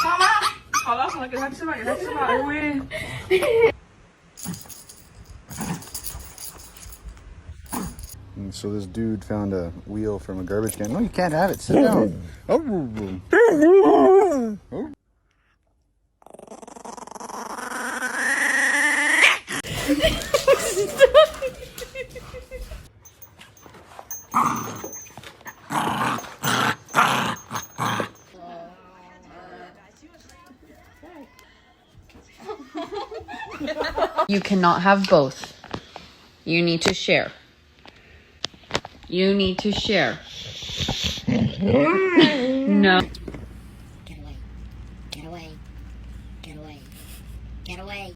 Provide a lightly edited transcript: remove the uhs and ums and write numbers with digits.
妈妈，好了好了，给他吃吧，给他吃吧，哎喂。And so this dude found a wheel from a garbage can. No, you can't have it. Sit down. Oh. Oh. You cannot have both. You need to share. You need to share. No. Get away. Get away. Get away. Get away.